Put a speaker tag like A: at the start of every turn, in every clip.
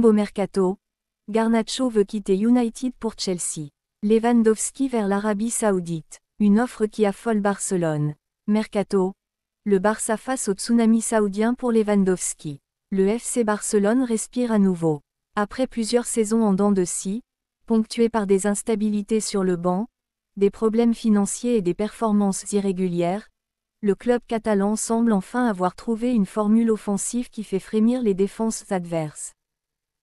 A: Combo Mercato. Garnacho veut quitter United pour Chelsea. Lewandowski vers l'Arabie Saoudite. Une offre qui affole Barcelone. Mercato. Le Barça face au tsunami saoudien pour Lewandowski. Le FC Barcelone respire à nouveau. Après plusieurs saisons en dents de scie, ponctuées par des instabilités sur le banc, des problèmes financiers et des performances irrégulières, le club catalan semble enfin avoir trouvé une formule offensive qui fait frémir les défenses adverses.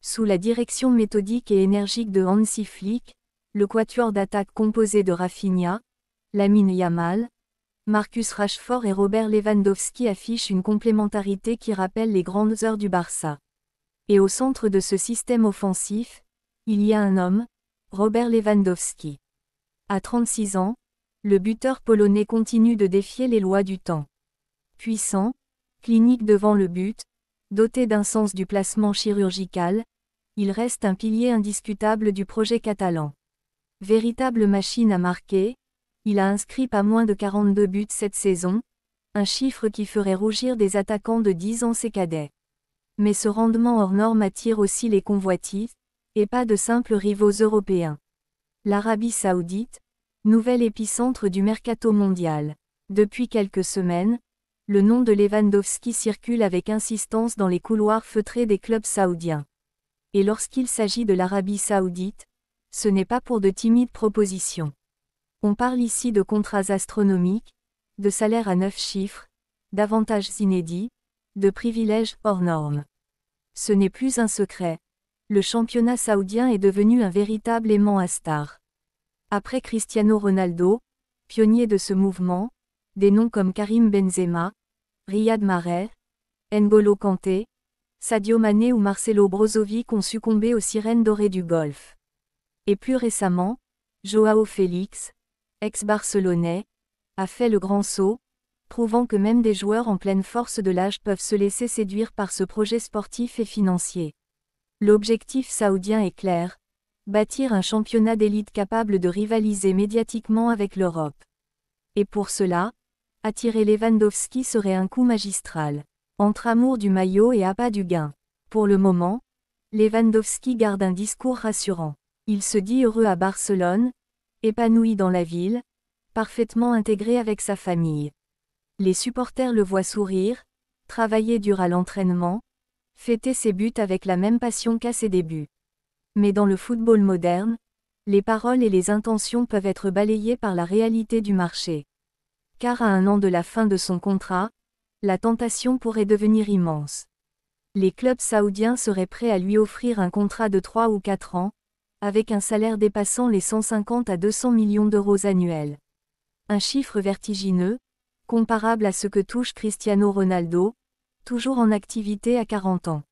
A: Sous la direction méthodique et énergique de Hansi Flick, le quatuor d'attaque composé de Rafinha, Lamine Yamal, Marcus Rashford et Robert Lewandowski affiche une complémentarité qui rappelle les grandes heures du Barça. Et au centre de ce système offensif, il y a un homme, Robert Lewandowski. À 36 ans, le buteur polonais continue de défier les lois du temps. Puissant, clinique devant le but, doté d'un sens du placement chirurgical, il reste un pilier indiscutable du projet catalan. Véritable machine à marquer, il a inscrit pas moins de 42 buts cette saison, un chiffre qui ferait rougir des attaquants de 10 ans ses cadets. Mais ce rendement hors norme attire aussi les convoitises, et pas de simples rivaux européens. L'Arabie Saoudite, nouvel épicentre du mercato mondial. Depuis quelques semaines, le nom de Lewandowski circule avec insistance dans les couloirs feutrés des clubs saoudiens. Et lorsqu'il s'agit de l'Arabie Saoudite, ce n'est pas pour de timides propositions. On parle ici de contrats astronomiques, de salaires à 9 chiffres, d'avantages inédits, de privilèges hors normes. Ce n'est plus un secret. Le championnat saoudien est devenu un véritable aimant à stars. Après Cristiano Ronaldo, pionnier de ce mouvement, des noms comme Karim Benzema, Riyad Mahrez, N'Golo Kanté, Sadio Mané ou Marcelo Brozovic ont succombé aux sirènes dorées du golf. Et plus récemment, Joao Félix, ex-barcelonais, a fait le grand saut, prouvant que même des joueurs en pleine force de l'âge peuvent se laisser séduire par ce projet sportif et financier. L'objectif saoudien est clair, bâtir un championnat d'élite capable de rivaliser médiatiquement avec l'Europe. Et pour cela, attirer Lewandowski serait un coup magistral. Entre amour du maillot et appât du gain. Pour le moment, Lewandowski garde un discours rassurant. Il se dit heureux à Barcelone, épanoui dans la ville, parfaitement intégré avec sa famille. Les supporters le voient sourire, travailler dur à l'entraînement, fêter ses buts avec la même passion qu'à ses débuts. Mais dans le football moderne, les paroles et les intentions peuvent être balayées par la réalité du marché. Car à un an de la fin de son contrat, la tentation pourrait devenir immense. Les clubs saoudiens seraient prêts à lui offrir un contrat de 3 ou 4 ans, avec un salaire dépassant les 150 à 200 millions d'euros annuels. Un chiffre vertigineux, comparable à ce que touche Cristiano Ronaldo, toujours en activité à 40 ans.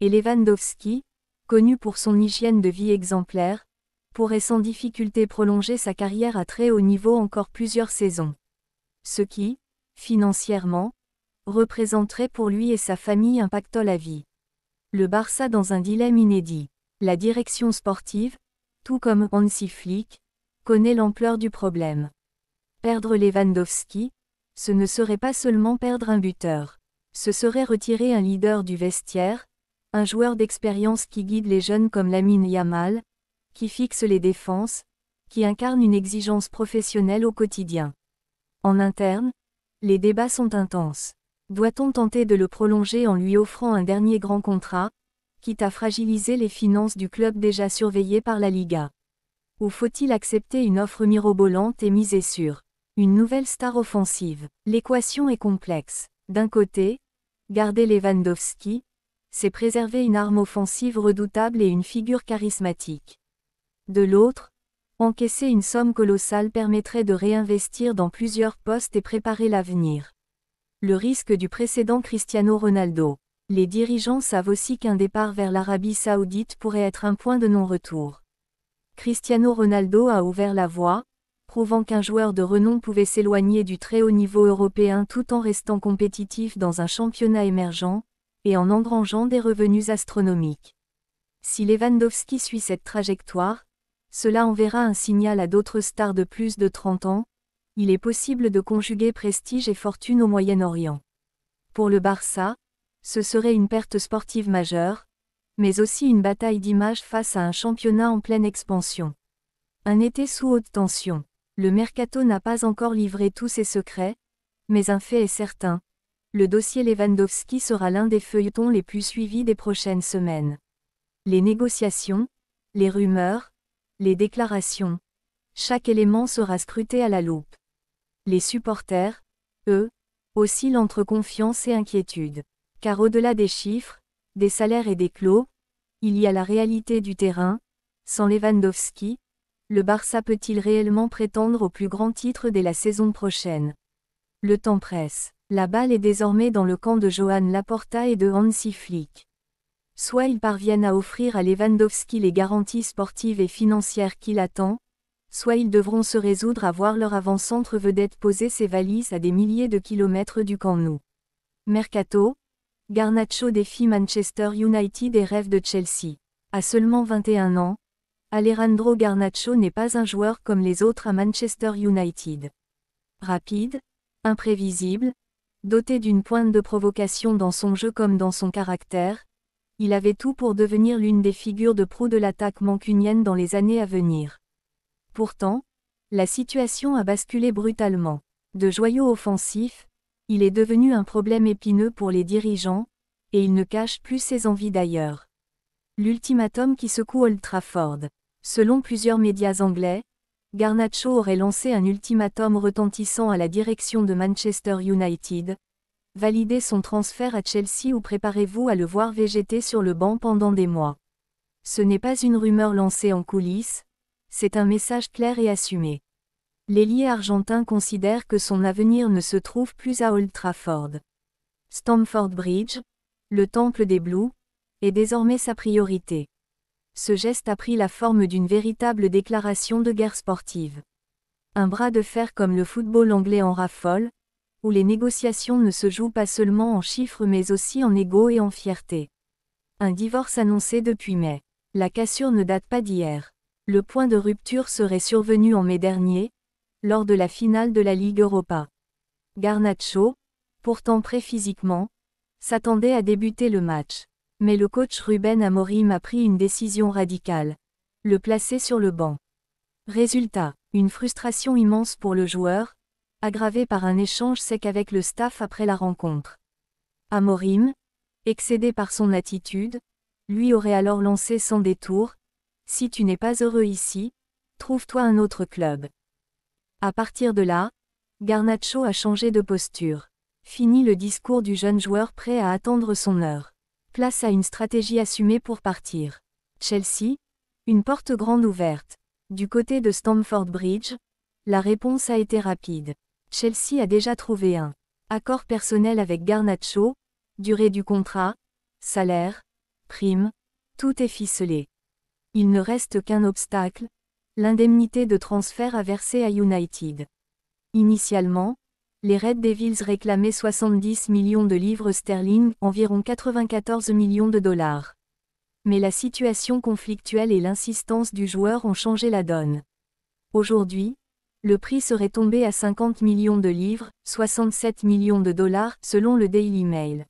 A: Et Lewandowski, connu pour son hygiène de vie exemplaire, pourrait sans difficulté prolonger sa carrière à très haut niveau encore plusieurs saisons. Ce qui, financièrement, représenterait pour lui et sa famille un pactole à vie. Le Barça dans un dilemme inédit. La direction sportive, tout comme Hansi Flick, connaît l'ampleur du problème. Perdre Lewandowski, ce ne serait pas seulement perdre un buteur. Ce serait retirer un leader du vestiaire, un joueur d'expérience qui guide les jeunes comme Lamine Yamal, qui fixe les défenses, qui incarne une exigence professionnelle au quotidien. En interne, les débats sont intenses. Doit-on tenter de le prolonger en lui offrant un dernier grand contrat, quitte à fragiliser les finances du club déjà surveillé par la Liga? Ou faut-il accepter une offre mirobolante et miser sur une nouvelle star offensive? L'équation est complexe. D'un côté, garder Lewandowski, c'est préserver une arme offensive redoutable et une figure charismatique. De l'autre, encaisser une somme colossale permettrait de réinvestir dans plusieurs postes et préparer l'avenir. Le risque du précédent Cristiano Ronaldo. Les dirigeants savent aussi qu'un départ vers l'Arabie Saoudite pourrait être un point de non-retour. Cristiano Ronaldo a ouvert la voie, prouvant qu'un joueur de renom pouvait s'éloigner du très haut niveau européen tout en restant compétitif dans un championnat émergent, et en engrangeant des revenus astronomiques. Si Lewandowski suit cette trajectoire, cela enverra un signal à d'autres stars de plus de 30 ans, il est possible de conjuguer prestige et fortune au Moyen-Orient. Pour le Barça, ce serait une perte sportive majeure, mais aussi une bataille d'image face à un championnat en pleine expansion. Un été sous haute tension. Le mercato n'a pas encore livré tous ses secrets, mais un fait est certain. Le dossier Lewandowski sera l'un des feuilletons les plus suivis des prochaines semaines. Les négociations, les rumeurs, les déclarations. Chaque élément sera scruté à la loupe. Les supporters, eux, oscillent entre confiance et inquiétude. Car au-delà des chiffres, des salaires et des clauses, il y a la réalité du terrain. Sans Lewandowski, le Barça peut-il réellement prétendre au plus grand titre dès la saison prochaine? Le temps presse. La balle est désormais dans le camp de Joan Laporta et de Hansi Flick. Soit ils parviennent à offrir à Lewandowski les garanties sportives et financières qu'il attend, soit ils devront se résoudre à voir leur avant-centre vedette poser ses valises à des milliers de kilomètres du Camp Nou. Mercato, Garnacho défie Manchester United et rêve de Chelsea. À seulement 21 ans, Alejandro Garnacho n'est pas un joueur comme les autres à Manchester United. Rapide, imprévisible, doté d'une pointe de provocation dans son jeu comme dans son caractère, il avait tout pour devenir l'une des figures de proue de l'attaque mancunienne dans les années à venir. Pourtant, la situation a basculé brutalement. De joyau offensif, il est devenu un problème épineux pour les dirigeants, et il ne cache plus ses envies d'ailleurs. L'ultimatum qui secoue Old Trafford. Selon plusieurs médias anglais, Garnacho aurait lancé un ultimatum retentissant à la direction de Manchester United. Validez son transfert à Chelsea ou préparez-vous à le voir végéter sur le banc pendant des mois. Ce n'est pas une rumeur lancée en coulisses, c'est un message clair et assumé. L'ailier argentin considère que son avenir ne se trouve plus à Old Trafford. Stamford Bridge, le temple des Blues, est désormais sa priorité. Ce geste a pris la forme d'une véritable déclaration de guerre sportive. Un bras de fer comme le football anglais en raffole, où les négociations ne se jouent pas seulement en chiffres mais aussi en ego et en fierté. Un divorce annoncé depuis mai. La cassure ne date pas d'hier. Le point de rupture serait survenu en mai dernier, lors de la finale de la Ligue Europa. Garnacho, pourtant prêt physiquement, s'attendait à débuter le match. Mais le coach Ruben Amorim a pris une décision radicale. Le placer sur le banc. Résultat, une frustration immense pour le joueur, aggravée par un échange sec avec le staff après la rencontre. Amorim, excédé par son attitude, lui aurait alors lancé sans détour: « Si tu n'es pas heureux ici, trouve-toi un autre club. » À partir de là, Garnacho a changé de posture. Fini le discours du jeune joueur prêt à attendre son heure. Place à une stratégie assumée pour partir. Chelsea, une porte grande ouverte. Du côté de Stamford Bridge, la réponse a été rapide. Chelsea a déjà trouvé un accord personnel avec Garnacho, durée du contrat, salaire, prime, tout est ficelé. Il ne reste qu'un obstacle, l'indemnité de transfert à verser à United. Initialement, les Red Devils réclamaient 70 millions de livres sterling, environ 94 millions de dollars. Mais la situation conflictuelle et l'insistance du joueur ont changé la donne. Aujourd'hui, le prix serait tombé à 50 millions de livres, 67 millions de dollars, selon le Daily Mail.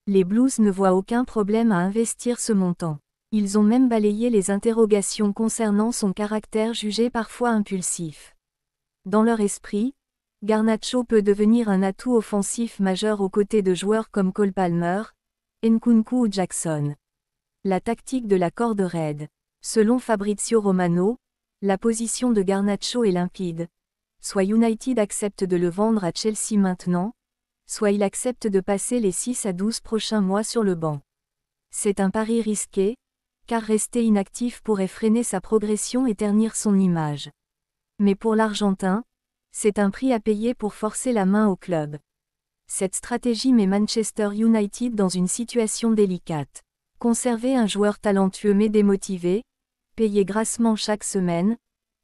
A: Les Blues ne voient aucun problème à investir ce montant. Ils ont même balayé les interrogations concernant son caractère jugé parfois impulsif. Dans leur esprit, Garnacho peut devenir un atout offensif majeur aux côtés de joueurs comme Cole Palmer, Nkunku ou Jackson. La tactique de la corde raide. Selon Fabrizio Romano, la position de Garnacho est limpide. Soit United accepte de le vendre à Chelsea maintenant, soit il accepte de passer les 6 à 12 prochains mois sur le banc. C'est un pari risqué, car rester inactif pourrait freiner sa progression et ternir son image. Mais pour l'Argentin, c'est un prix à payer pour forcer la main au club. Cette stratégie met Manchester United dans une situation délicate. Conserver un joueur talentueux mais démotivé, payé grassement chaque semaine,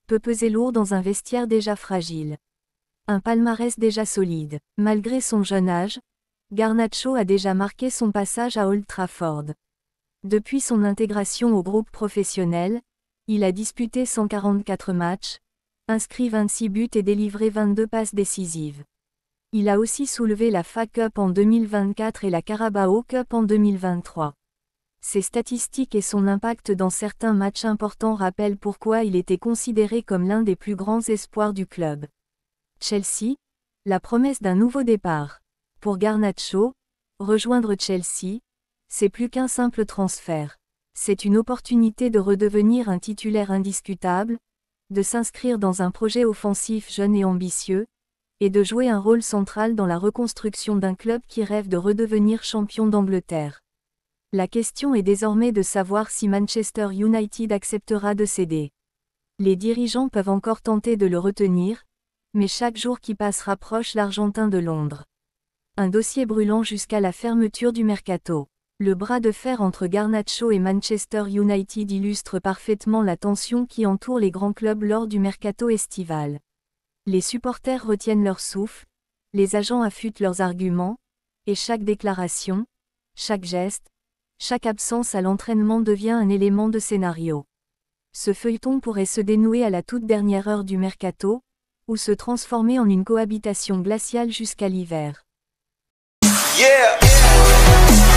A: peut peser lourd dans un vestiaire déjà fragile. Un palmarès déjà solide. Malgré son jeune âge, Garnacho a déjà marqué son passage à Old Trafford. Depuis son intégration au groupe professionnel, il a disputé 144 matchs, inscrit 26 buts et délivré 22 passes décisives. Il a aussi soulevé la FA Cup en 2024 et la Carabao Cup en 2023. Ses statistiques et son impact dans certains matchs importants rappellent pourquoi il était considéré comme l'un des plus grands espoirs du club. Chelsea, la promesse d'un nouveau départ. Pour Garnacho, rejoindre Chelsea, c'est plus qu'un simple transfert. C'est une opportunité de redevenir un titulaire indiscutable, de s'inscrire dans un projet offensif jeune et ambitieux, et de jouer un rôle central dans la reconstruction d'un club qui rêve de redevenir champion d'Angleterre. La question est désormais de savoir si Manchester United acceptera de céder. Les dirigeants peuvent encore tenter de le retenir, mais chaque jour qui passe rapproche l'Argentin de Londres. Un dossier brûlant jusqu'à la fermeture du mercato. Le bras de fer entre Garnacho et Manchester United illustre parfaitement la tension qui entoure les grands clubs lors du mercato estival. Les supporters retiennent leur souffle, les agents affûtent leurs arguments, et chaque déclaration, chaque geste, chaque absence à l'entraînement devient un élément de scénario. Ce feuilleton pourrait se dénouer à la toute dernière heure du mercato, ou se transformer en une cohabitation glaciale jusqu'à l'hiver.
B: Yeah.